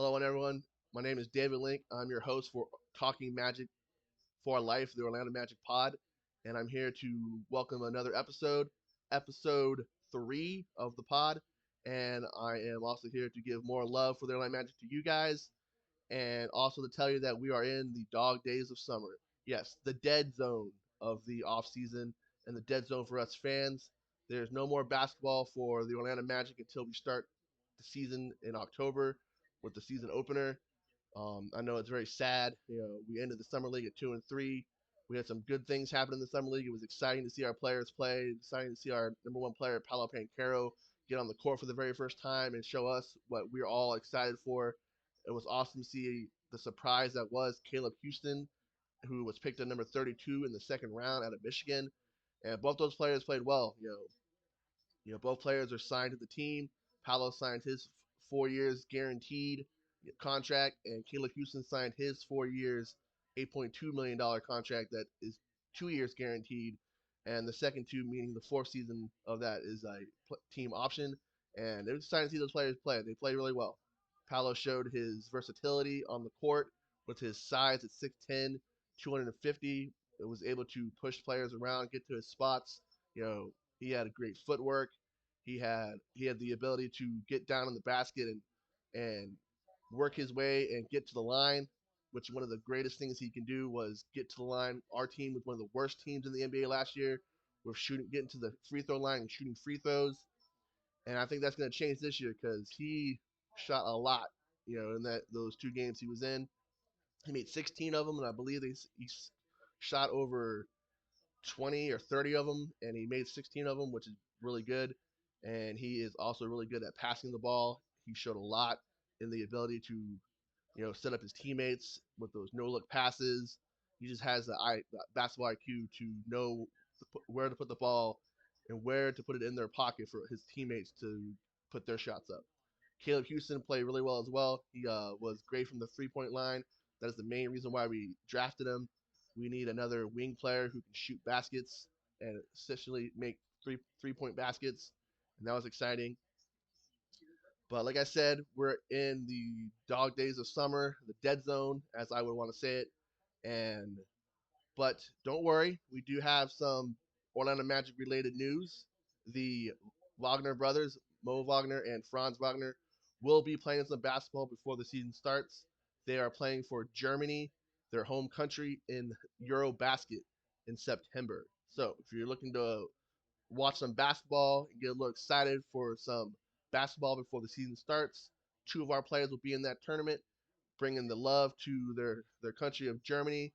Hello, everyone. My name is David Link. I'm your host for Talking Magic for Life, the Orlando Magic Pod, and I'm here to welcome another episode 3 of the pod. And I am also here to give more love for the Orlando Magic to you guys, and also to tell you that we are in the dog days of summer. Yes, the dead zone of the off season and the dead zone for us fans. There's no more basketball for the Orlando Magic until we start the season in October with the season opener. I know it's very sad. We ended the summer league at 2-3. We had some good things happen in the summer league. It was exciting to see our players play. Exciting to see our number one player, Paolo Pancaro, get on the court for the very first time and show us what we're all excited for. It was awesome to see the surprise that was Caleb Houston, who was picked at number 32 in the second round out of Michigan. And both those players played well. Both players are signed to the team. Paolo signed his 4 years guaranteed contract, and Caleb Houston signed his 4 years, $8.2 million contract that is 2 years guaranteed, and the second two, meaning the fourth season of that, is a team option. And it was exciting to see those players play. They played really well. Paolo showed his versatility on the court with his size at 6'10", 250. It was able to push players around, get to his spots. He had a great footwork. He had the ability to get down in the basket and work his way and get to the line, which one of the greatest things he can do was get to the line. Our team was one of the worst teams in the NBA last year with getting to the free throw line and shooting free throws. And I think that's going to change this year because he shot a lot, in those two games he was in. He made 16 of them, and I believe he shot over 20 or 30 of them, and he made 16 of them, which is really good. And he is also really good at passing the ball. He showed a lot in the ability to, set up his teammates with those no-look passes. He just has the basketball IQ to know where to put the ball and where to put it in their pocket for his teammates to put their shots up. Caleb Houston played really well as well. He was great from the three-point line. That is the main reason why we drafted him. We need another wing player who can shoot baskets and essentially make three-point baskets, and that was exciting. But like I said, we're in the dog days of summer, the dead zone, as I would want to say it. And but don't worry, we do have some Orlando Magic related news. The Wagner brothers, Mo Wagner and Franz Wagner, will be playing some basketball before the season starts. They are playing for Germany, their home country, in Eurobasket in September. So if you're looking to watch some basketball and get a little excited for some basketball before the season starts, two of our players will be in that tournament, bringing the love to their country of Germany,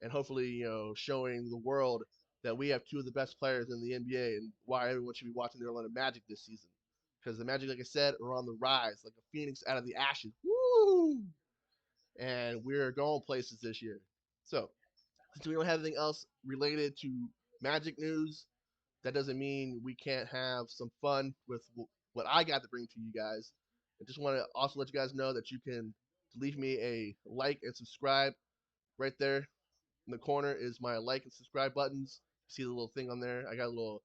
and hopefully showing the world that we have two of the best players in the NBA and why everyone should be watching the Orlando Magic this season. Because the Magic, like I said, are on the rise, like a phoenix out of the ashes. Woo! And we're going places this year. So, since we don't have anything else related to Magic news, that doesn't mean we can't have some fun with what I got to bring to you guys. I just want to also let you guys know that you can leave me a like and subscribe right there in the corner is my like and subscribe buttons. See the little thing on there? I got a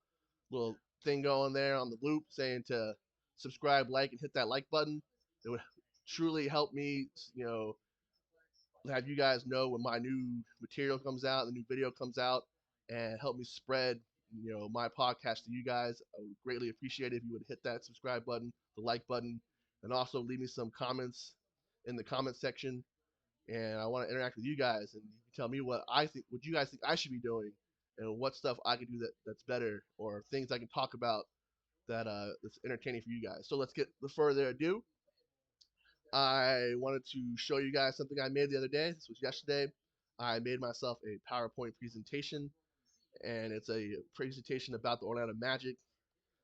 little thing going there on the loop saying to subscribe, like, and hit that like button. It would truly help me, have you guys know when my new material comes out, the new video comes out, and help me spread, my podcast to you guys. I would greatly appreciate it if you would hit that subscribe button, the like button, and also leave me some comments in the comment section. And I want to interact with you guys, and you can tell me what you guys think I should be doing, and what stuff I can do that's better, or things I can talk about that's entertaining for you guys. So let's get the further ado. I wanted to show you guys something I made the other day. This was yesterday. I made myself a PowerPoint presentation, and it's a presentation about the Orlando Magic.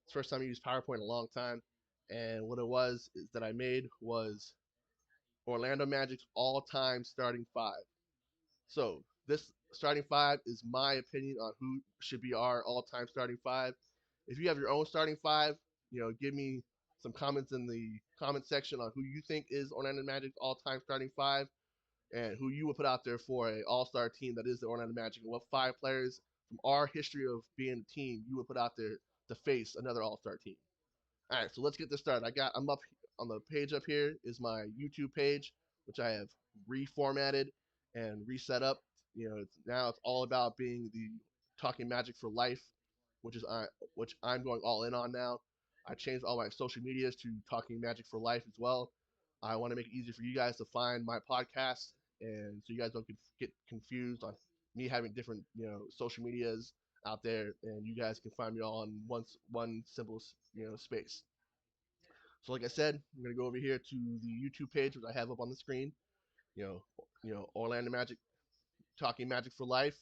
It's the first time I used PowerPoint in a long time. And what it was is that I made was Orlando Magic's all-time starting five. So this starting five is my opinion on who should be our all-time starting five. If you have your own starting five, give me some comments in the comment section on who you think is Orlando Magic's all-time starting five and who you would put out there for a all-star team that is the Orlando Magic, and what five players from our history of being a team you would put out there to face another all-star team. All right, so let's get this started. I'm up. on the page up here is my YouTube page, which I have reformatted and reset up. Now it's all about being the Talking Magic for Life, which I'm going all in on now. I changed all my social medias to Talking Magic for Life as well. I want to make it easy for you guys to find my podcast, and so you guys don't get confused on me having different social medias out there, and you guys can find me all in one simple space. So like I said, I'm gonna go over here to the YouTube page which I have up on the screen. You know, Orlando Magic, Talking Magic for Life.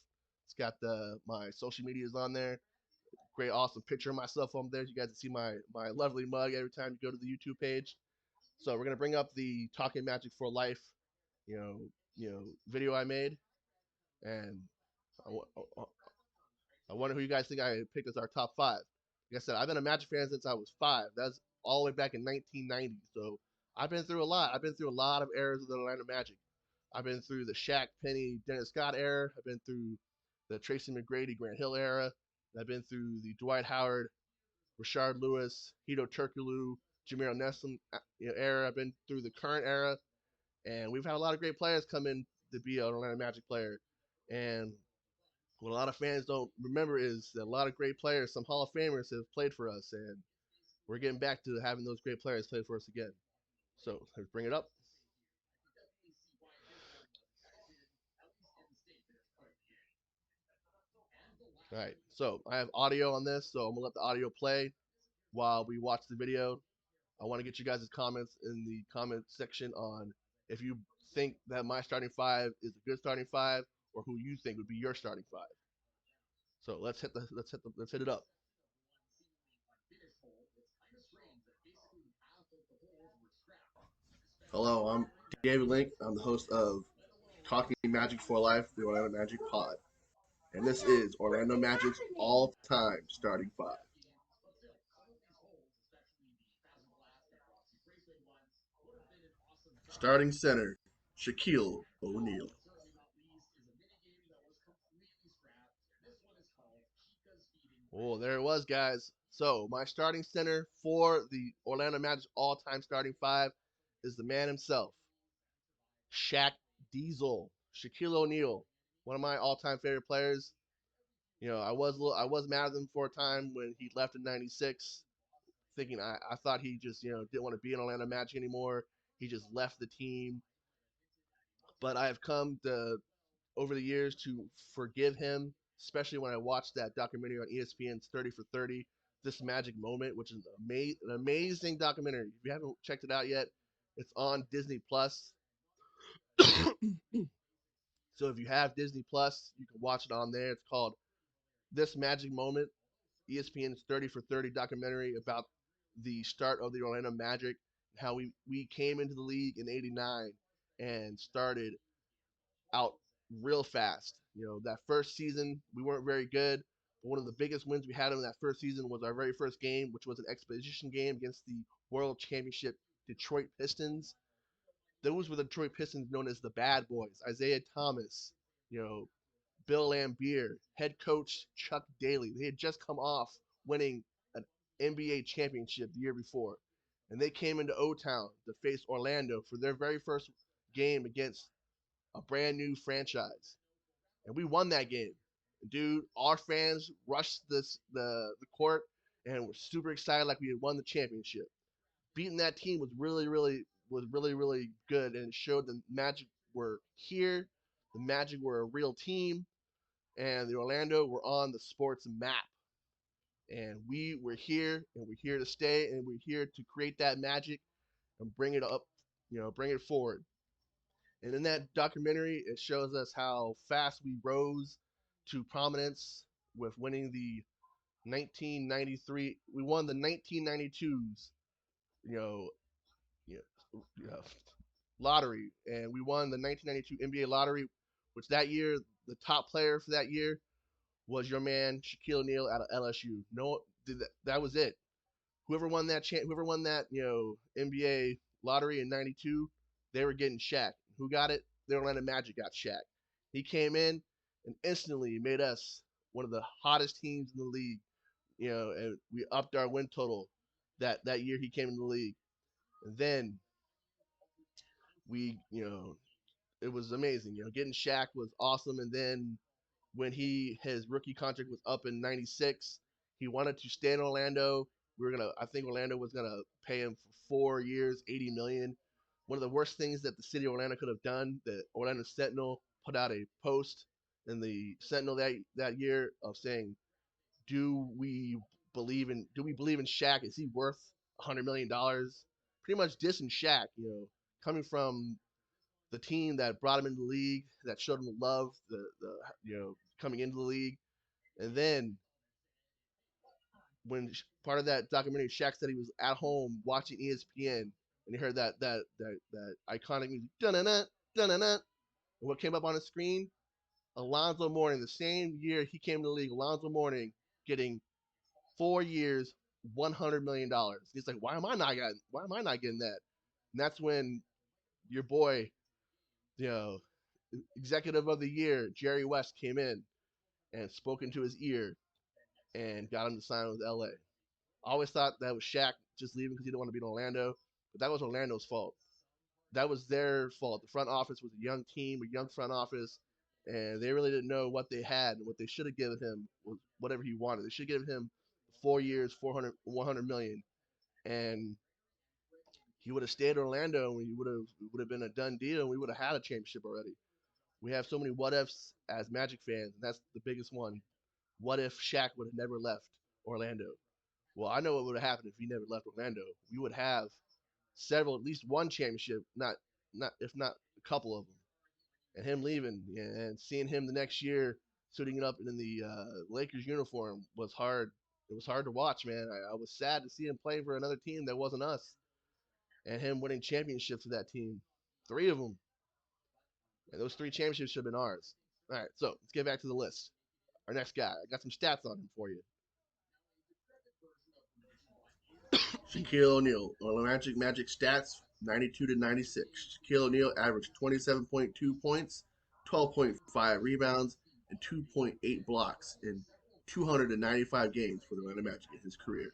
It's got my social medias on there. Great, awesome picture of myself on there. You guys can see my lovely mug every time you go to the YouTube page. So we're gonna bring up the Talking Magic for Life, video I made, and I, I wonder who you guys think I picked as our top five. Like I said, I've been a Magic fan since I was 5. That's all the way back in 1990. So I've been through a lot. I've been through a lot of eras of the Orlando Magic. I've been through the Shaq, Penny, Dennis Scott era. I've been through the Tracy McGrady, Grant Hill era. I've been through the Dwight Howard, Rashard Lewis, Hito Turkoglu, Jameer Nelson era. I've been through the current era, and we've had a lot of great players come in to be an Orlando Magic player. And what a lot of fans don't remember is that a lot of great players, some Hall of Famers, have played for us, and we're getting back to having those great players play for us again. So let's bring it up. All right, so I have audio on this, so I'm gonna let the audio play while we watch the video. I want to get you guys' comments in the comment section on if you think that my starting five is a good starting five, or who you think would be your starting five. So let's hit it up. Hello, I'm David Link. I'm the host of Talking Magic for Life, the Orlando Magic Pod, and this is Orlando Magic's all-time starting five. Starting center, Shaquille O'Neal. Oh, there it was, guys. So my starting center for the Orlando Magic all-time starting five is the man himself, Shaq Diesel, Shaquille O'Neal, one of my all-time favorite players. I was mad at him for a time when he left in '96, thinking I thought he just didn't want to be in Orlando Magic anymore. He just left the team. But I have come to over the years to forgive him, especially when I watched that documentary on ESPN's 30 for 30, This Magic Moment, which is an amazing documentary. If you haven't checked it out yet, it's on Disney Plus. So if you have Disney Plus, you can watch it on there. It's called This Magic Moment, ESPN's 30 for 30 documentary about the start of the Orlando Magic, how we came into the league in '89 and started out real fast. That first season we weren't very good, but one of the biggest wins we had in that first season was our very first game, which was an exhibition game against the World Championship Detroit Pistons. Those were the Detroit Pistons known as the Bad Boys. Isaiah Thomas, you know, Bill Laimbeer, head coach Chuck Daly. They had just come off winning an NBA championship the year before, and they came into O Town to face Orlando for their very first game against a brand new franchise, and we won that game. Dude, our fans rushed the court and were super excited like we had won the championship. Beating that team was really good, and it showed the Magic were here. The Magic were a real team, and the Orlando were on the sports map. And we were here, and we're here to stay, and we're here to create that magic and bring it up, bring it forward. And in that documentary, it shows us how fast we rose to prominence with winning the 1993. We won the 1992's, you know, you you know, lottery, and we won the 1992 NBA lottery, which that year the top player for that year was your man Shaquille O'Neal out of LSU. No, that was it. Whoever won that NBA lottery in '92, they were getting Shaq. Who got it? The Orlando Magic got Shaq. He came in and instantly made us one of the hottest teams in the league. And we upped our win total that year he came in the league. And then it was amazing. Getting Shaq was awesome. And then when his rookie contract was up in '96, he wanted to stay in Orlando. I think Orlando was gonna pay him for 4 years, 80 million. One of the worst things that the city of Orlando could have done. The Orlando Sentinel put out a post in the Sentinel that year of saying, do we believe in Shaq? Is he worth $100 million? Pretty much dissing Shaq, coming from the team that brought him into the league, that showed him the love, the coming into the league, and then when part of that documentary, Shaq said he was at home watching ESPN and he heard that iconic music, dun dun dun dun. And what came up on the screen? Alonzo Mourning, the same year he came to the league, Alonzo Mourning getting 4 years, $100 million. He's like, why am I not getting that? And that's when your boy, you know, executive of the year, Jerry West, came in and spoke into his ear and got him to sign with LA. I always thought that was Shaq just leaving because he didn't want to be in Orlando, but that was Orlando's fault. That was their fault. The front office was a young team, a young front office, and they really didn't know what they had. And what they should have given him was whatever he wanted. They should have given him 4 years, 100 million, and he would have stayed in Orlando, and he would have been a done deal, and we would have had a championship already. We have so many what ifs as Magic fans, and that's the biggest one. What if Shaq would have never left Orlando? Well, I know what would have happened if he never left Orlando. We would have several, at least one championship, not if not a couple of them. And him leaving and seeing him the next year suiting it up in the Lakers uniform was hard. It was hard to watch, man. I was sad to see him play for another team that wasn't us, and him winning championships with that team, three of them, and those three championships should have been ours. All right, so let's get back to the list. Our next guy, I got some stats on him for you. Shaquille O'Neal, Magic stats 92 to 96. Shaquille O'Neal averaged 27.2 points, 12.5 rebounds, and 2.8 blocks in 295 games for the Orlando Magic in his career.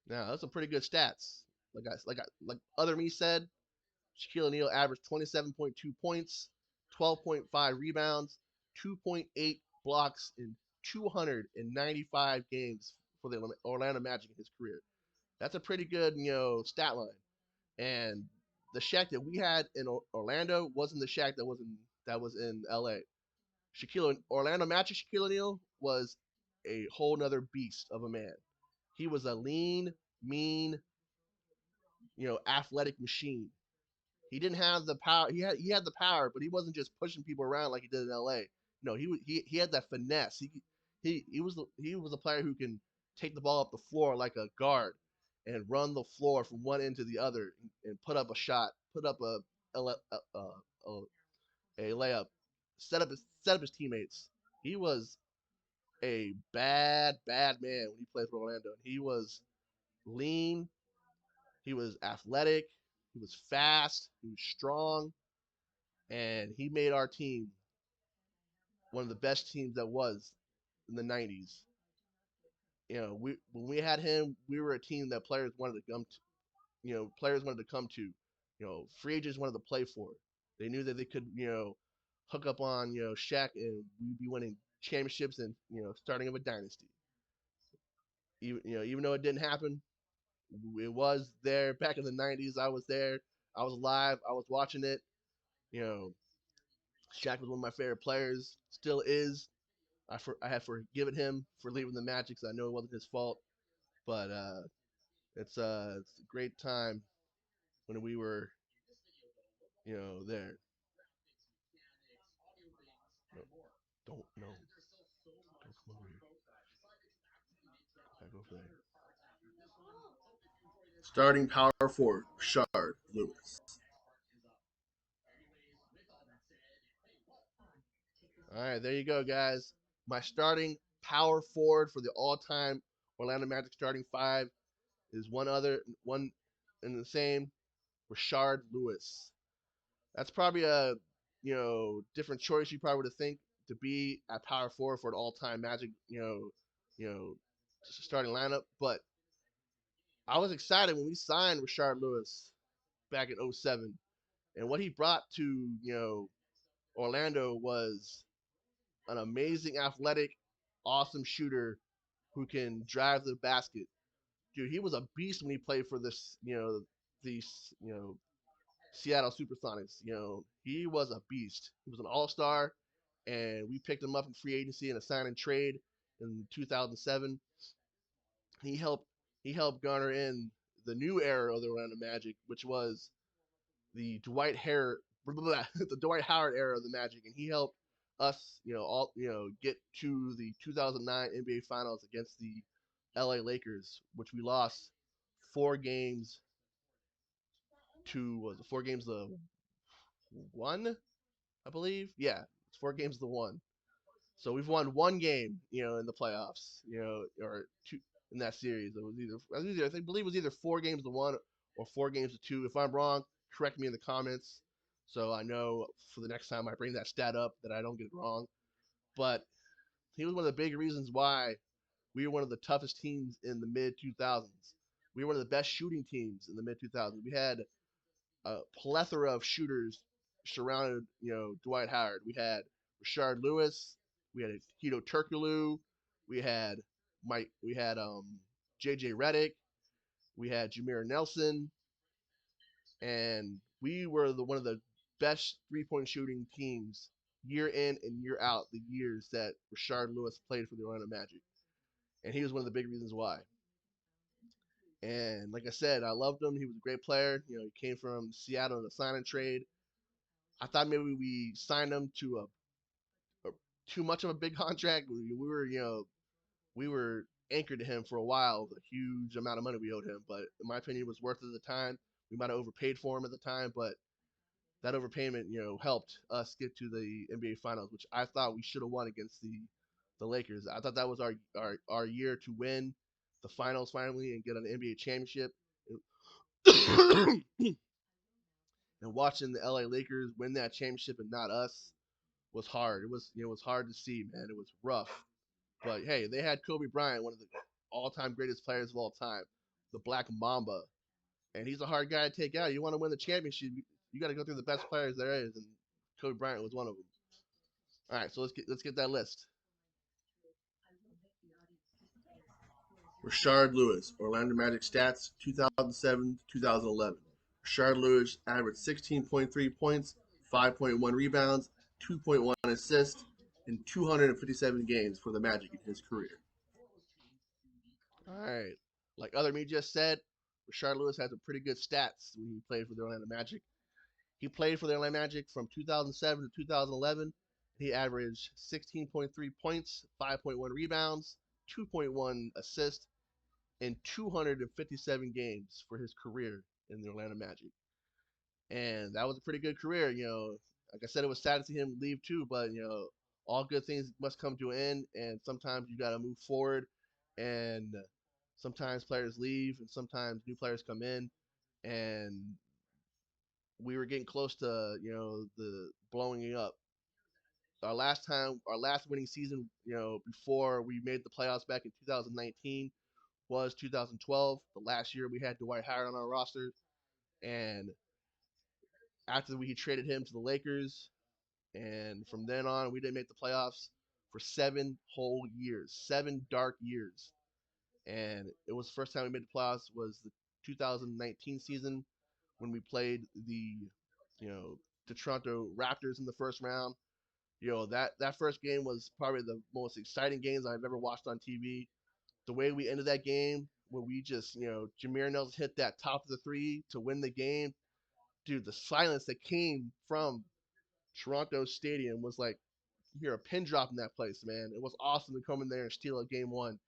Now, that's some pretty good stats. Like other me said, Shaquille O'Neal averaged 27.2 points, 12.5 rebounds, 2.8 blocks in 295 games for the Orlando Magic in his career. That's a pretty good, stat line. And the Shaq that we had in Orlando wasn't the Shaq that was in LA. Orlando Magic Shaquille O'Neal was a whole nother beast of a man. He was a lean, mean, athletic machine. He didn't have the power. He had the power, but he wasn't just pushing people around like he did in L.A. No, he had that finesse. He was a player who can take the ball up the floor like a guard and run the floor from one end to the other and put up a shot, put up a layup, set up his teammates. He was a bad man when he played for Orlando. He was lean. He was athletic. He was fast. He was strong, and he made our team one of the best teams that was in the '90s. When we had him, we were a team that players wanted to come to. Players wanted to come to. Free agents wanted to play for. They knew that they could, hook up on, Shaq, and we'd be winning championships and starting of a dynasty. Even though it didn't happen, it was there back in the '90s. I was there. I was live. I was watching it. You know, Shaq was one of my favorite players. Still is. I have forgiven him for leaving the Magic because I know it wasn't his fault. But it's a great time when we were there. No, don't come over here. Go back over there. Starting power forward, Shard Lewis. All right, there you go, guys. My starting power forward for the all-time Orlando Magic starting five is one and the same, Rashard Lewis. That's probably a different choice you probably would think to be at power forward for an all-time Magic starting lineup. But I was excited when we signed Rashard Lewis back in '07, and what he brought to Orlando was an amazing athletic, awesome shooter who can drive to the basket. Dude, he was a beast when he played for these Seattle Supersonics. He was a beast. He was an all-star, and we picked him up in free agency and a sign and trade in 2007. He helped he helped garner in the new era of the Orlando Magic, which was the the Dwight Howard era of the Magic, and he helped us, get to the 2009 NBA Finals against the LA Lakers, which we lost 4 games to was it 4 games to one, I believe. Yeah, it's 4 games to one. So we've won 1 game, in the playoffs, or two in that series. I believe it was either 4 games to one or 4 games to two. If I'm wrong, correct me in the comments so I know for the next time I bring that stat up that I don't get it wrong. But he was one of the big reasons why we were one of the toughest teams in the mid 2000s. We were one of the best shooting teams in the mid 2000s. We had a plethora of shooters surrounded, Dwight Howard. We had Rashard Lewis, we had Hito Turkoglu, we had JJ Redick, we had Jameer Nelson, and we were one of the best 3-point shooting teams year in and year out the years that Rashard Lewis played for the Orlando Magic. And he was one of the big reasons why. And like I said, I loved him. He was a great player. He came from Seattle in a sign and trade. I thought maybe we signed him to a too much of a big contract. We were anchored to him for a while with a huge amount of money we owed him. But in my opinion, it was worth it at the time. We might have overpaid for him at the time, but that overpayment, helped us get to the NBA Finals, which I thought we should have won against the Lakers. I thought that was our year to win the finals finally and get an NBA championship. And watching the LA Lakers win that championship and not us was hard. It was hard to see, man. It was rough. But hey, they had Kobe Bryant, one of the all-time greatest players of all time, the Black Mamba, and he's a hard guy to take out. You want to win the championship, you got to go through the best players there is, and Kobe Bryant was one of them. All right, so let's get that list. Rashard Lewis, Orlando Magic stats, 2007 to 2011. Rashard Lewis averaged 16.3 points, 5.1 rebounds, 2.1 assists, in 257 games for the Magic in his career. All right. Like other me just said, Rashard Lewis has some pretty good stats when he played for the Orlando Magic. He played for the Orlando Magic from 2007 to 2011. He averaged 16.3 points, 5.1 rebounds, 2.1 assists in 257 games for his career in the Orlando Magic. And that was a pretty good career. Like I said, it was sad to see him leave too, but all good things must come to an end, and sometimes you got to move forward. And sometimes players leave, and sometimes new players come in, and we were getting close to the blowing it up. Our last winning season, before we made the playoffs back in 2019, was 2012. The last year we had Dwight Howard on our roster, and after we traded him to the Lakers, and from then on we didn't make the playoffs for 7 whole years, 7 dark years. And it was the first time we made the playoffs was the 2019 season when we played you know, the Toronto Raptors in the first round. That first game was probably the most exciting games I've ever watched on TV. The way we ended that game, when we just, Jameer Nelson hit that top of the three to win the game, dude, the silence that came from Toronto Stadium was like you hear a pin drop in that place, man. It was awesome to come in there and steal a game one.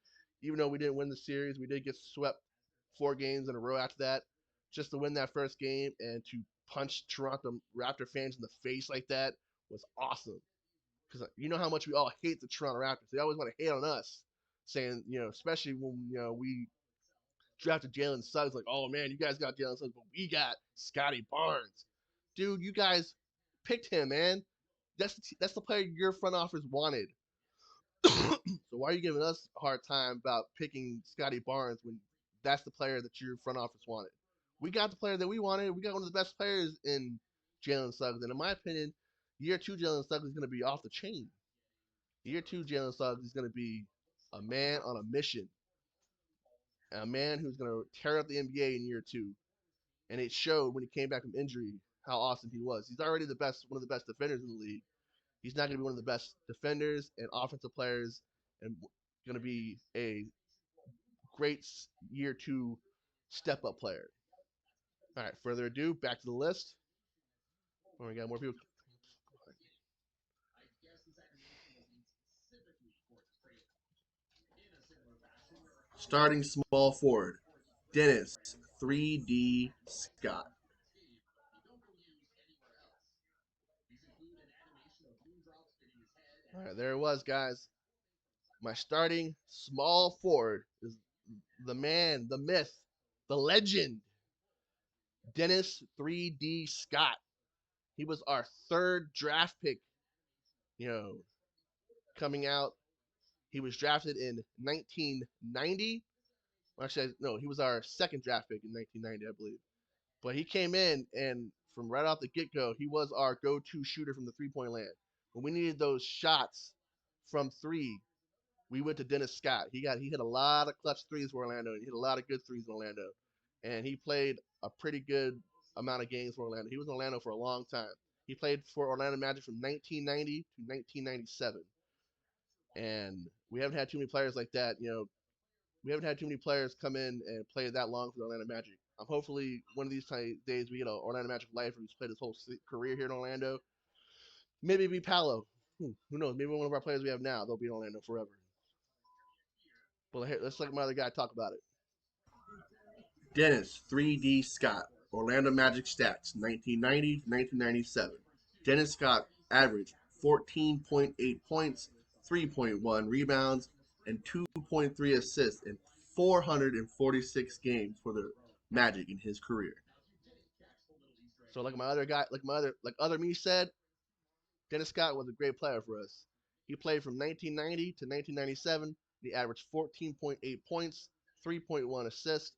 Even though we didn't win the series, we did get swept 4 games in a row after that. Just to win that first game and to punch Toronto Raptor fans in the face like that was awesome. Because you know how much we all hate the Toronto Raptors. They always want to hate on us, saying, especially when we drafted Jalen Suggs, like, oh man, you guys got Jalen Suggs, but we got Scotty Barnes. Dude, you guys picked him, man. That's the player your front office wanted. So why are you giving us a hard time about picking Scotty Barnes when that's the player that your front office wanted. We got the player that we wanted. We got one of the best players in Jalen Suggs, and in my opinion, year two Jalen Suggs is going to be off the chain. Year two Jalen Suggs is going to be a man on a mission, a man who's going to tear up the NBA in year two. And it showed when he came back from injury how awesome he was. He's already the best, one of the best defenders in the league. He's not going to be one of the best defenders and offensive players, and going to be a great year two step up player. All right, further ado, back to the list. Oh, we got more people. Starting small forward, Dennis 3D Scott. All right, there it was, guys. My starting small forward is the man, the myth, the legend, Dennis 3D Scott. He was our third draft pick, you know, coming out. He was drafted in 1990. Well, actually, no, he was our second draft pick in 1990, I believe. But he came in, and from right off the get go, he was our go to shooter from the 3 point land. When we needed those shots from three, we went to Dennis Scott. He hit a lot of clutch threes for Orlando. He hit a lot of good threes in Orlando, and he played a pretty good amount of games for Orlando. He was in Orlando for a long time. He played for Orlando Magic from 1990 to 1997, and we haven't had too many players like that. We haven't had too many players come in and play that long for the Orlando Magic. Hopefully one of these days we get an Orlando Magic lifer who's played his whole career here in Orlando. Maybe it'll be Paolo. Who knows? Maybe one of our players we have now, they'll be in Orlando forever. But let's let my other guy talk about it. Dennis 3D Scott, Orlando Magic stats, 1990 to 1997. Dennis Scott averaged 14.8 points, 3.1 rebounds, and 2.3 assists in 446 games for the Magic in his career. So like my other guy, like other me said, Dennis Scott was a great player for us. He played from 1990 to 1997. He averaged 14.8 points, 3.1 assists,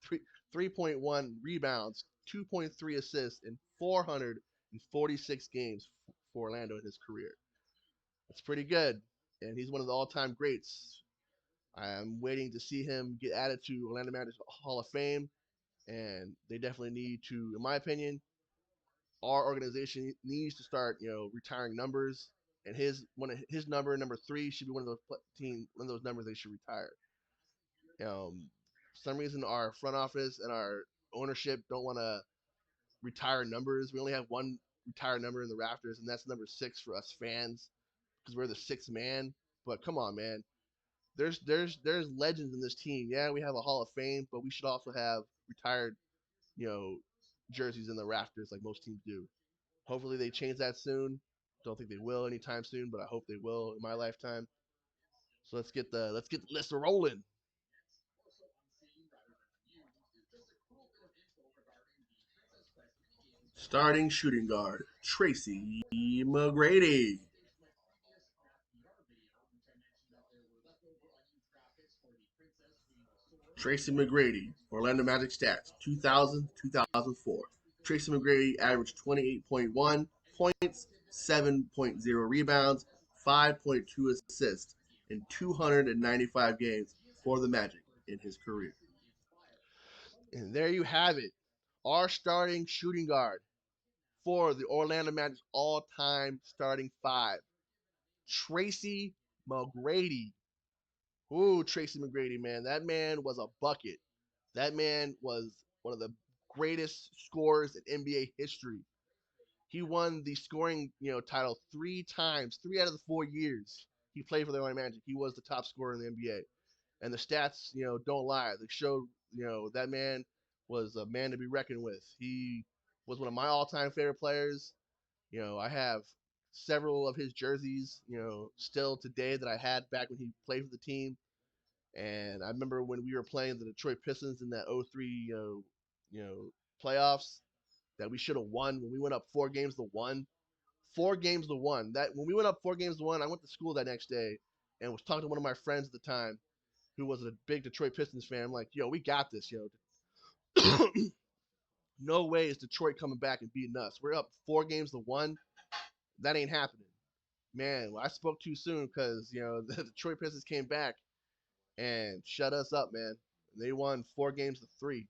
3, 3.1 rebounds, 2.3 assists in 446 games for Orlando in his career. That's pretty good. And he's one of the all-time greats. I'm waiting to see him get added to Orlando Magic's Hall of Fame, and they definitely need to, in my opinion, our organization needs to start, retiring numbers. And his number 3, should be one of those one of those numbers they should retire. For some reason, our front office and our ownership don't want to retire numbers. We only have one retired number in the rafters, and that's number 6 for us fans because we're the sixth man. But come on, man. There's legends in this team. Yeah, we have a Hall of Fame, but we should also have retired, you know, jerseys in the rafters like most teams do. Hopefully they change that soon. Don't think they will anytime soon, but I hope they will in my lifetime. So let's get the list rolling. Starting shooting guard, Tracy McGrady. Tracy McGrady, Orlando Magic stats, 2000 2004. Tracy McGrady averaged 28.1 points, 7.0 rebounds, 5.2 assists in 295 games for the Magic in his career. And there you have it. Our starting shooting guard for the Orlando Magic's all-time starting five, Tracy McGrady. Ooh, Tracy McGrady, man. That man was a bucket. That man was one of the greatest scorers in NBA history. He won the scoring, title 3 times, 3 out of the 4 years he played for the Orlando Magic. He was the top scorer in the NBA. And the stats, don't lie. They showed, that man was a man to be reckoned with. He was one of my all-time favorite players. I have several of his jerseys, still today that I had back when he played for the team. And I remember when we were playing the Detroit Pistons in that '03, playoffs that we should have won when we went up 4 games to 1. 4 games to 1. That when we went up 4 games to 1, I went to school that next day and was talking to one of my friends at the time, who was a big Detroit Pistons fan. I'm like, yo, we got this, yo. No way is Detroit coming back and beating us. We're up 4 games to 1. That ain't happening. Man, well, I spoke too soon because the Detroit Pistons came back and shut us up, man. They won 4 games to 3.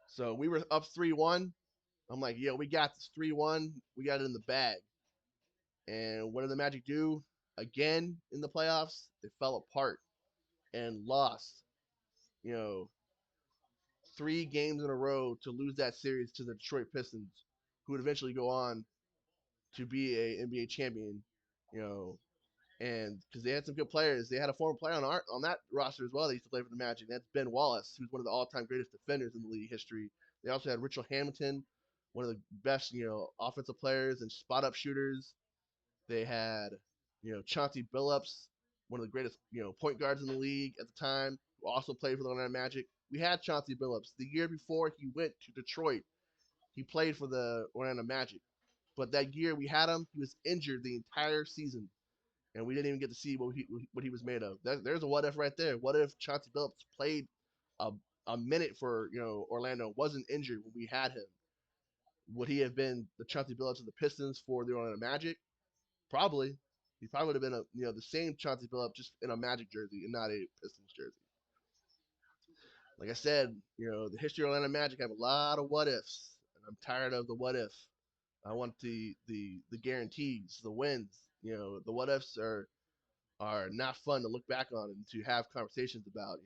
So we were up 3-1. I'm like, yo, we got this 3-1. We got it in the bag. And what did the Magic do? Again in the playoffs, they fell apart and lost. You know, 3 games in a row to lose that series to the Detroit Pistons, who would eventually go on to be a NBA champion. You know, and because they had some good players, they had a former player on that roster as well. They used to play for the Magic. That's Ben Wallace, who's one of the all-time greatest defenders in the league history. They also had Richard Hamilton, one of the best offensive players and spot-up shooters. They had Chauncey Billups, one of the greatest point guards in the league at the time, who also played for the Orlando Magic. We had Chauncey Billups the year before he went to Detroit. He played for the Orlando Magic, but that year we had him, he was injured the entire season, and we didn't even get to see what he was made of. There's a what if right there. What if Chauncey Billups played a a minute for Orlando, wasn't injured when we had him? Would he have been the Chauncey Billups of the Pistons for the Orlando Magic? Probably. He probably would have been the same Chauncey Billups just in a Magic jersey and not a Pistons jersey. Like I said, the history of Orlando Magic have a lot of what ifs, and I'm tired of the what if. I want the guarantees, the wins. The what ifs are not fun to look back on and to have conversations about.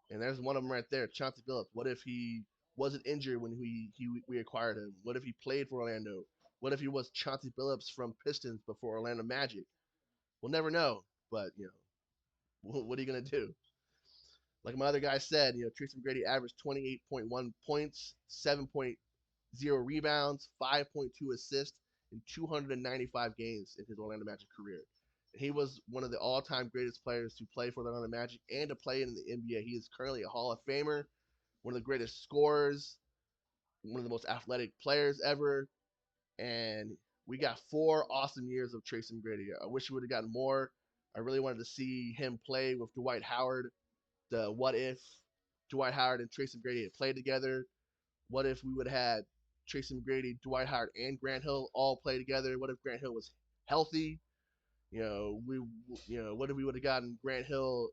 And there's one of them right there, Chauncey Billups. What if he wasn't injured when we acquired him? What if he played for Orlando? What if he was Chauncey Billups from Pistons before Orlando Magic? We'll never know. But what are you gonna do? Like my other guy said, Tracy McGrady averaged 28.1 points, 7.0 rebounds, 5.2 assists in 295 games in his Orlando Magic career. And he was one of the all-time greatest players to play for the Orlando Magic and to play in the NBA. He is currently a Hall of Famer, one of the greatest scorers, one of the most athletic players ever, and we got 4 awesome years of Tracy McGrady. I wish we would have gotten more. I really wanted to see him play with Dwight Howard. The what if Dwight Howard and Tracy McGrady had played together? What if we would have had Tracy McGrady, Dwight Howard, and Grant Hill all play together? What if Grant Hill was healthy? What if we would have gotten Grant Hill,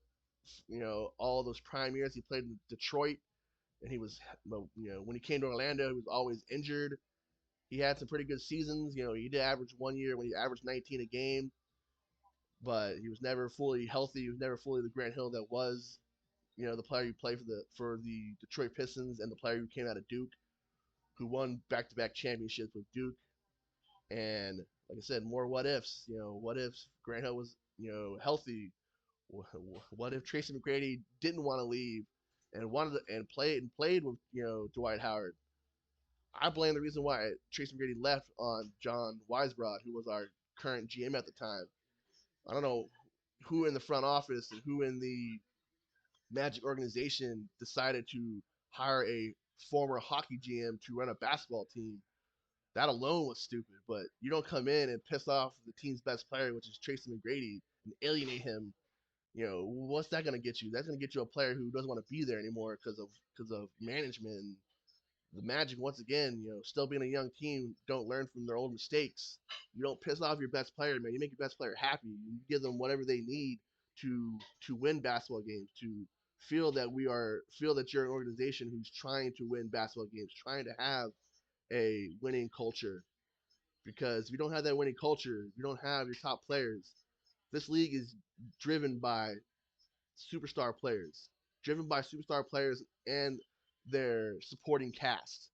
all those prime years he played in Detroit, and he was, when he came to Orlando, he was always injured. He had some pretty good seasons. He did average one year when he averaged 19 a game, but he was never fully healthy. He was never fully the Grant Hill that was, the player who played for the Detroit Pistons and the player who came out of Duke, who won back-to-back championships with Duke. And like I said, more what ifs. What if Grant Hill was, healthy? What if Tracy McGrady didn't want to leave and wanted to, and played with Dwight Howard? I blame the reason why Tracy McGrady left on John Weisbrod, who was our current GM at the time. I don't know who in the front office and who in the Magic organization decided to hire a former hockey GM to run a basketball team. That alone was stupid. But you don't come in and piss off the team's best player, which is Tracy McGrady, and alienate him. What's that gonna get you? That's gonna get you a player who doesn't want to be there anymore because of management and the Magic, once again, still being a young team, don't learn from their old mistakes. You don't piss off your best player, man. You make your best player happy. You give them whatever they need to win basketball games, to feel that you're an organization who's trying to win basketball games, trying to have a winning culture. Because if you don't have that winning culture, you don't have your top players. This league is driven by superstar players, and their supporting cast.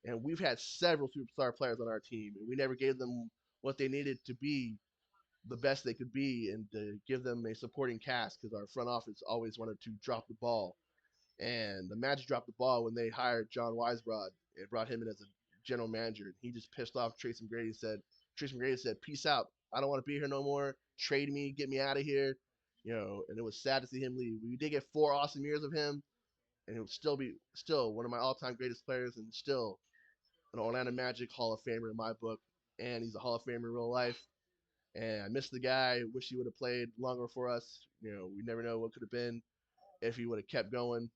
And we've had several superstar players on our team, and we never gave them what they needed to be the best they could be and to give them a supporting cast because our front office always wanted to drop the ball. And the Magic dropped the ball when they hired John Weisbrod and brought him in as a general manager. He just pissed off Tracy McGrady said, peace out. I don't want to be here no more. Trade me, get me out of here. And it was sad to see him leave. We did get 4 awesome years of him, and he would still one of my all-time greatest players, and still an Orlando Magic Hall of Famer in my book, and he's a Hall of Famer in real life. And I miss the guy. Wish he would have played longer for us. We never know what could have been if he would have kept going.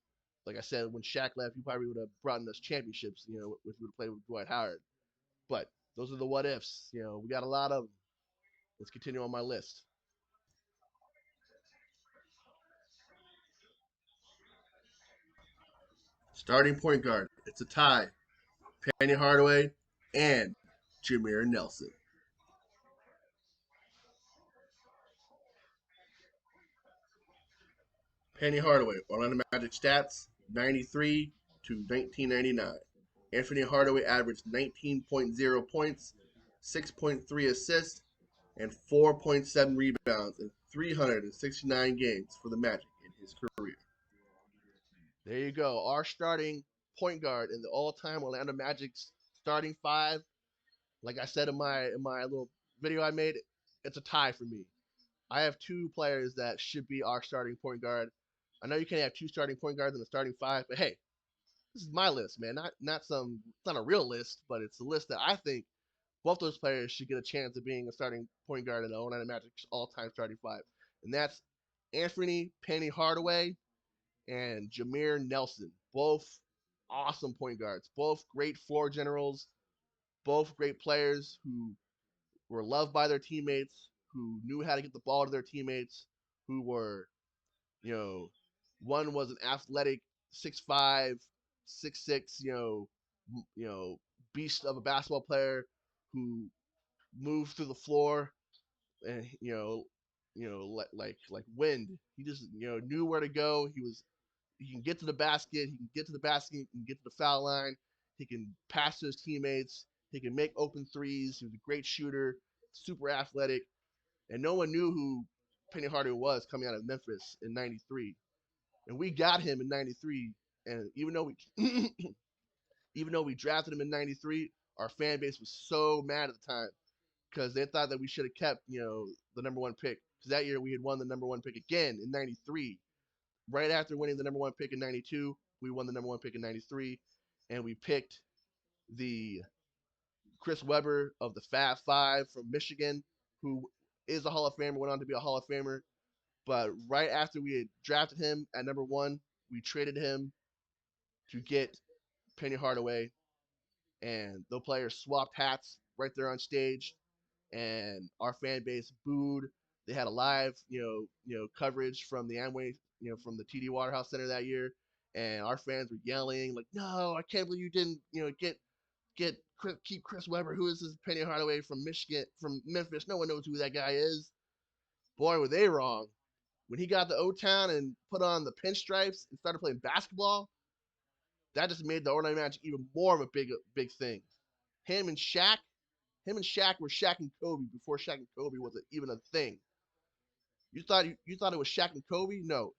Like I said, when Shaq left, he probably would have brought in us championships. If we would have played with Dwight Howard. But those are the what ifs. We got a lot of them. Let's continue on my list. Starting point guard. It's a tie. Penny Hardaway and Jameer Nelson. Penny Hardaway, Orlando Magic stats 93 to 1999. Anthony Hardaway averaged 19.0 points, 6.3 assists, and 4.7 rebounds in 369 games for the Magic in his career. There you go. Our starting point guard in the all-time Orlando Magic's starting five. Like I said in my little video I made, it's a tie for me. I have two players that should be our starting point guard. I know you can't have two starting point guards in the starting five, but hey, this is my list, man. Not some. It's not a real list, but it's a list that I think both those players should get a chance of being a starting point guard in the 09 Magic's all-time starting five, and that's Anthony Penny Hardaway and Jameer Nelson. Both awesome point guards. Both great floor generals. Both great players who were loved by their teammates, who knew how to get the ball to their teammates, who were, you know, one was an athletic 6'5", 6'6", beast of a basketball player who moved through the floor and like wind. He just knew where to go. He can get to the basket. He can get to the basket. He can get to the foul line. He can pass to his teammates. He can make open threes. He was a great shooter, super athletic, and no one knew who Penny Hardaway was coming out of Memphis in '93. And we got him in '93. And even though we drafted him in '93, our fan base was so mad at the time because they thought that we should have kept the number one pick because that year we had won the number one pick again in '93. Right after winning the number one pick in '92, we won the number one pick in '93, and we picked the Chris Webber of the Fab Five from Michigan, who is a Hall of Famer, went on to be a Hall of Famer. But right after we had drafted him at number one, we traded him to get Penny Hardaway, and the players swapped hats right there on stage, and our fan base booed. They had a live, coverage from the Amway, from the TD Waterhouse Center that year, and our fans were yelling like, "No, I can't believe you didn't, get keep Chris Webber. Who is this Penny Hardaway from Michigan, from Memphis? No one knows who that guy is." Boy, were they wrong. When he got to O Town and put on the pinstripes and started playing basketball, that just made the Orlando Magic even more of a big thing. Him and Shaq, him and Shaq were Shaq and Kobe before Shaq and Kobe was even a thing. You thought it was Shaq and Kobe? No,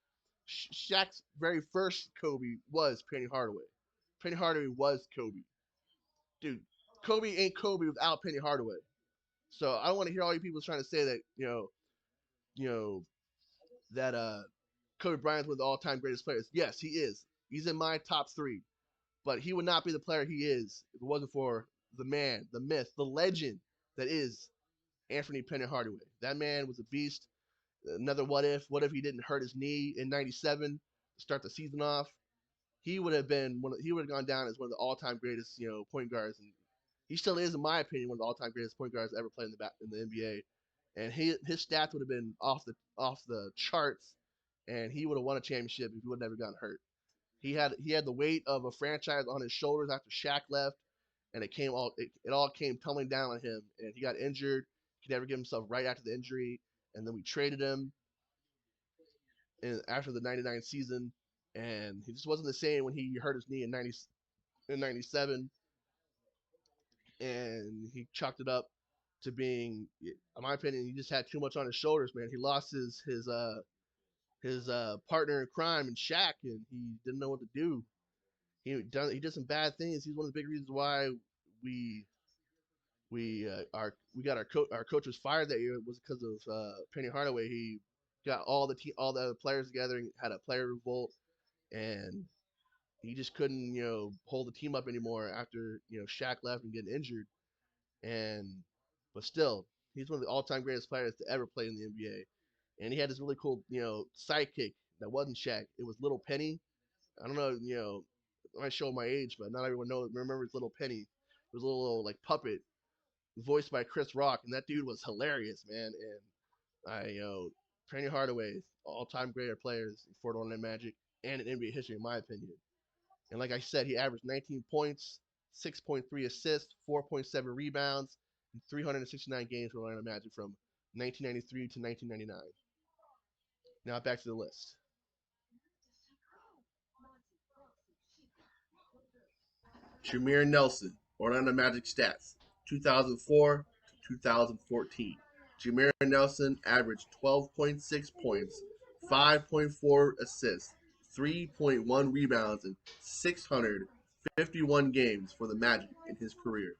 Shaq's very first Kobe was Penny Hardaway. Penny Hardaway was Kobe. Dude, Kobe ain't Kobe without Penny Hardaway. So I don't want to hear all you people trying to say that you know that Kobe Bryant's one of the all-time greatest players. Yes, he is. He's in my top three, but he would not be the player he is if it wasn't for the man, the myth, the legend that is Anthony Penny Hardaway. That man was a beast. Another what if? What if he didn't hurt his knee in '97 to start the season off? He would have been he would have gone down as one of the all-time greatest, point guards, and he still is, in my opinion, one of the all-time greatest point guards ever played in the NBA. And his stats would have been off the charts, and he would have won a championship if he would have never gotten hurt. He had the weight of a franchise on his shoulders after Shaq left, and it all came tumbling down on him, and he got injured. He could never get himself right after the injury, and then we traded him after the '99 season, and he just wasn't the same when he hurt his knee in '97, and he chalked it up to being, in my opinion, he just had too much on his shoulders, man. He lost his partner in crime in Shaq, and he didn't know what to do. He did some bad things. He's one of the big reasons why we we got our coach was fired that year was because of Penny Hardaway. He got all the other players together and had a player revolt, and he just couldn't hold the team up anymore after Shaq left and getting injured. And but still, He's one of the all-time greatest players to ever play in the NBA. And he had this really cool, sidekick that wasn't Shaq. It was Little Penny. I don't know, I might show my age, but not everyone remembers Little Penny. It was a little like puppet voiced by Chris Rock, and that dude was hilarious, man. And Penny Hardaway, all-time greater players in Fort Orlando Magic and in NBA history, in my opinion. And like I said, he averaged 19 points, 6.3 assists, 4.7 rebounds, and 369 games for Orlando Magic from 1993 to 1999. Now back to the list. Jameer Nelson, Orlando Magic stats, 2004 to 2014. Jameer Nelson averaged 12.6 points, 5.4 assists, 3.1 rebounds, and 651 games for the Magic in his career.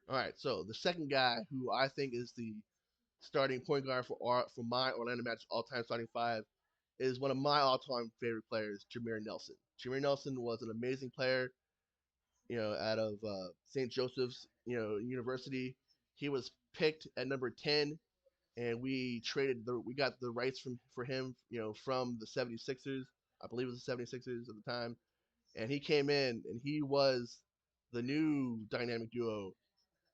All right, so the second guy who I think is the starting point guard for my Orlando Magic all-time starting five is one of my all-time favorite players, Jameer Nelson. Jameer Nelson was an amazing player, out of St. Joseph's, University. He was picked at number 10, and we got the rights for him, from the 76ers. I believe it was the 76ers at the time. And he came in, and he was the new dynamic duo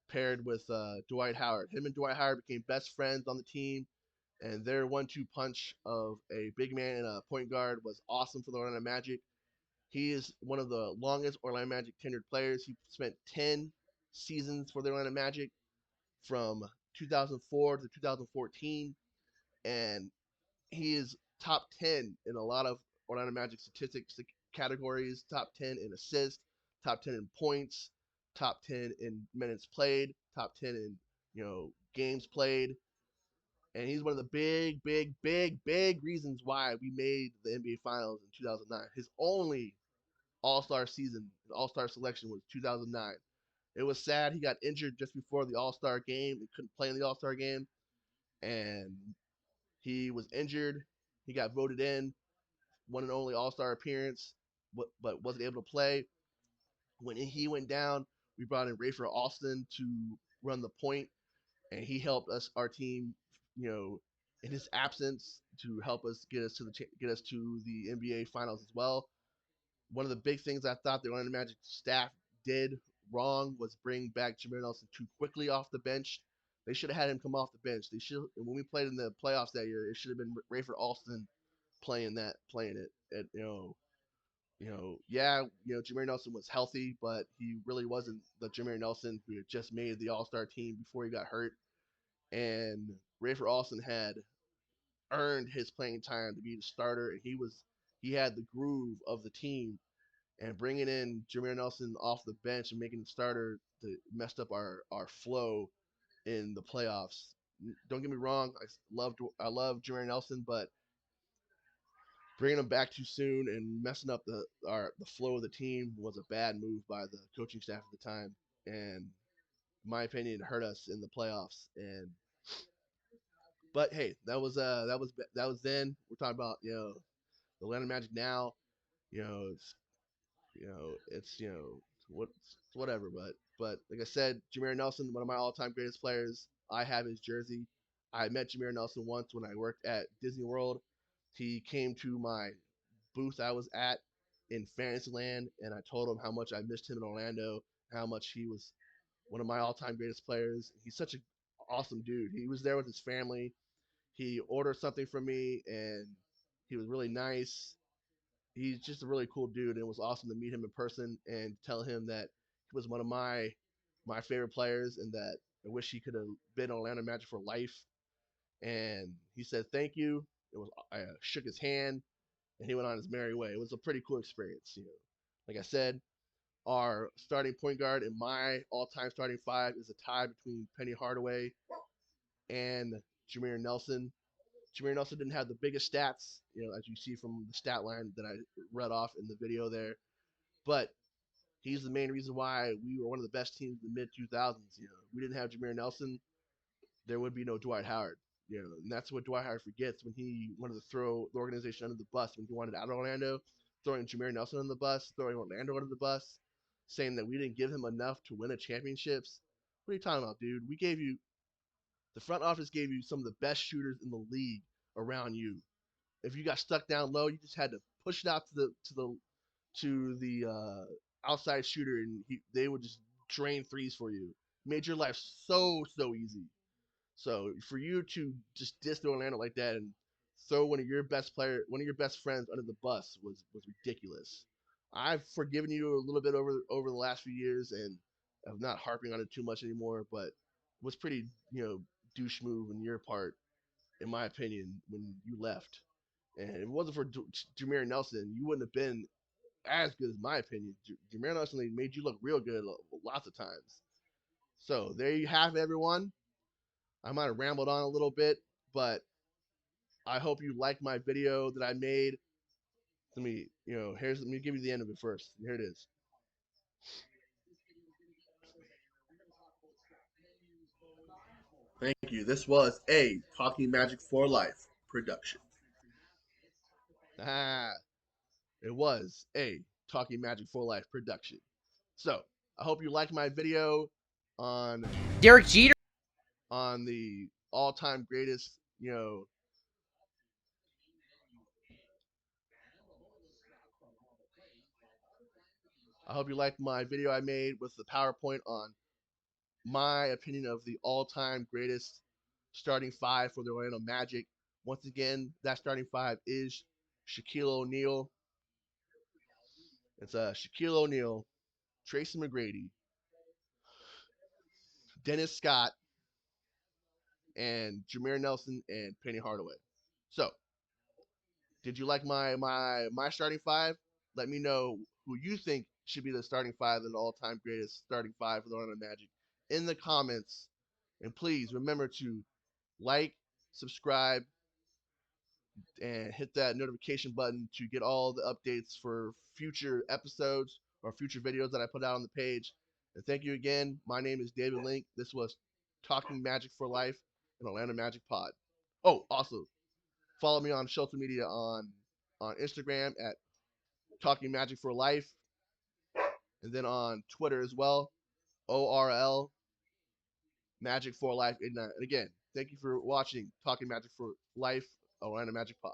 paired with Dwight Howard. Him and Dwight Howard became best friends on the team, and their 1-2 punch of a big man and a point guard was awesome for the Orlando Magic. He is one of the longest Orlando Magic tenured players. He spent 10 seasons for the Orlando Magic from 2004 to 2014, and he is top 10 in a lot of Orlando Magic statistics categories. Top 10 in assists, top 10 in points, top 10 in minutes played, top 10 in games played. And he's one of the big, big, big, big reasons why we made the NBA Finals in 2009. His only All-Star season, All-Star selection was 2009. It was sad he got injured just before the All-Star game. He couldn't play in the All-Star game, and he was injured. He got voted in, one and only All-Star appearance, but wasn't able to play. When he went down, we brought in Rafer Alston to run the point, and he helped our team, in his absence, to help us get us to the NBA Finals as well. One of the big things I thought the Orlando Magic staff did wrong was bring back Jameer Nelson too quickly off the bench. They should have had him come off the bench. They should, when we played in the playoffs that year, it should have been Rafer Alston playing it. And, yeah, Jameer Nelson was healthy, but he really wasn't the Jameer Nelson who had just made the All Star team before he got hurt. And Rafer Alston had earned his playing time to be the starter, and he had the groove of the team, and bringing in Jameer Nelson off the bench and making the starter messed up our flow in the playoffs. Don't get me wrong, I love Jameer Nelson, but bringing him back too soon and messing up the flow of the team was a bad move by the coaching staff at the time, and in my opinion, it hurt us in the playoffs. And but hey, that was then. We're talking about the Atlanta Magic now. You know, it's what whatever. But like I said, Jameer Nelson, one of my all-time greatest players. I have his jersey. I met Jameer Nelson once when I worked at Disney World. He came to my booth I was at in Fantasyland, and I told him how much I missed him in Orlando, how much he was one of my all-time greatest players. He's such an awesome dude. He was there with his family. He ordered something from me, and he was really nice. He's just a really cool dude, and it was awesome to meet him in person and tell him that he was one of my favorite players, and that I wish he could have been Orlando Magic for life. And he said thank you. I shook his hand, and he went on his merry way. It was a pretty cool experience. Like I said, our starting point guard in my all-time starting five is a tie between Penny Hardaway and Jameer Nelson. Jameer Nelson didn't have the biggest stats, as you see from the stat line that I read off in the video there, but he's the main reason why we were one of the best teams in the mid 2000s. We didn't have Jameer Nelson, there would be no Dwight Howard. And that's what Dwight Howard forgets when he wanted to throw the organization under the bus when he wanted out of Orlando, throwing Jameer Nelson under the bus, throwing Orlando under the bus, saying that we didn't give him enough to win a championships. What are you talking about, dude? We gave you the front office gave you some of the best shooters in the league around you. If you got stuck down low, you just had to push it out to the outside shooter, and they would just drain threes for you. Made your life so easy. So for you to just diss Orlando like that and throw one of your best friends under the bus was ridiculous. I've forgiven you a little bit over the last few years, and I'm not harping on it too much anymore. But it was pretty douche move on your part, in my opinion, when you left. And if it wasn't for Jameer Nelson, you wouldn't have been as good as my opinion. Jameer Nelson made you look real good lots of times. So there you have it, everyone. I might have rambled on a little bit, but I hope you like my video that I made. Let me give you the end of it first. Here it is. Thank you. This was a Talking Magic for Life production. Ah, it was a Talking Magic for Life production. So I hope you liked my video on Derek Jeter on the all-time greatest. I hope you liked my video I made with the PowerPoint on my opinion of the all-time greatest starting five for the Orlando Magic. Once again, that starting five is Shaquille O'Neal. It's Shaquille O'Neal, Tracy McGrady, Dennis Scott, and Jameer Nelson and Penny Hardaway. So, did you like my starting five? Let me know who you think should be the starting five of the all-time greatest starting five for the Orlando Magic in the comments. And please remember to like, subscribe, and hit that notification button to get all the updates for future episodes or future videos that I put out on the page. And thank you again. My name is David Link. This was Talking Magic for Life and Orlando Magic Pod. Oh, also follow me on social media on Instagram at Talking Magic for Life, and then on Twitter as well, ORL Magic for Life 89. And again, thank you for watching Talking Magic for Life, Orlando Magic Pod.